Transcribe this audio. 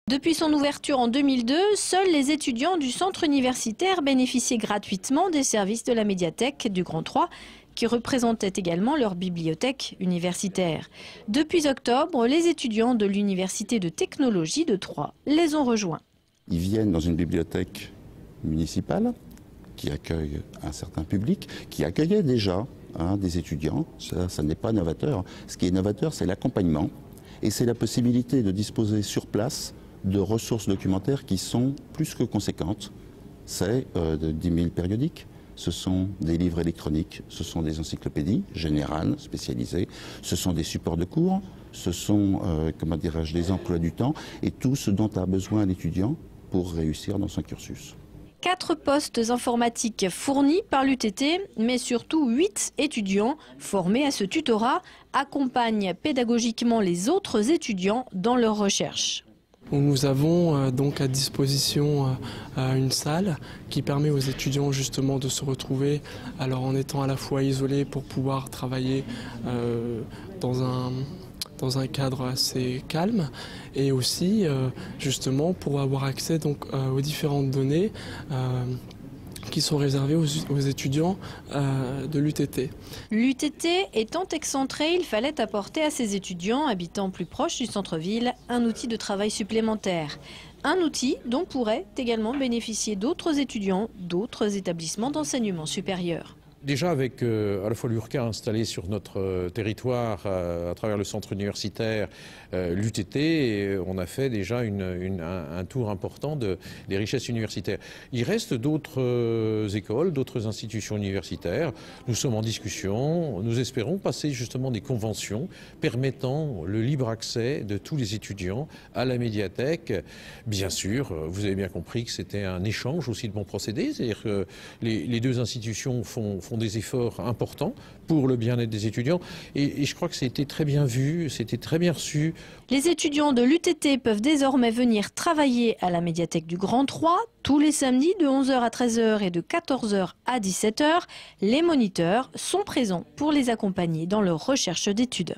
Depuis son ouverture en 2002, seuls les étudiants du centre universitaire bénéficiaient gratuitement des services de la médiathèque du Grand 3, qui représentait également leur bibliothèque universitaire. Depuis octobre, les étudiants de l'université de technologie de Troyes les ont rejoints. Ils viennent dans une bibliothèque municipale qui accueille un certain public, qui accueillait déjà des étudiants. Ça n'est pas novateur. Ce qui est novateur, c'est l'accompagnement et c'est la possibilité de disposer sur place de ressources documentaires qui sont plus que conséquentes. C'est 10 000 périodiques, ce sont des livres électroniques, ce sont des encyclopédies générales, spécialisées, ce sont des supports de cours, ce sont, des emplois du temps et tout ce dont a besoin l'étudiant pour réussir dans son cursus. 4 postes informatiques fournis par l'UTT, mais surtout 8 étudiants formés à ce tutorat accompagnent pédagogiquement les autres étudiants dans leurs recherches. Nous avons donc à disposition une salle qui permet aux étudiants justement de se retrouver alors en étant à la fois isolés pour pouvoir travailler dans un cadre assez calme et aussi justement pour avoir accès donc, aux différentes données qui sont réservées aux étudiants de l'UTT. L'UTT étant excentré, il fallait apporter à ces étudiants habitant plus proche du centre-ville un outil de travail supplémentaire. Un outil dont pourraient également bénéficier d'autres étudiants d'autres établissements d'enseignement supérieur. Déjà avec à la fois l'URCA installé sur notre territoire à travers le centre universitaire, l'UTT, on a fait déjà un tour important des richesses universitaires. Il reste d'autres écoles, d'autres institutions universitaires. Nous sommes en discussion, nous espérons passer justement des conventions permettant le libre accès de tous les étudiants à la médiathèque. Bien sûr, vous avez bien compris que c'était un échange aussi de bons procédés, c'est-à-dire que les deux institutions font des efforts importants pour le bien-être des étudiants et je crois que c'était très bien vu, c'était très bien reçu. Les étudiants de l'UTT peuvent désormais venir travailler à la médiathèque du Grand 3 tous les samedis de 11h à 13h et de 14h à 17h. Les moniteurs sont présents pour les accompagner dans leur recherche d'études.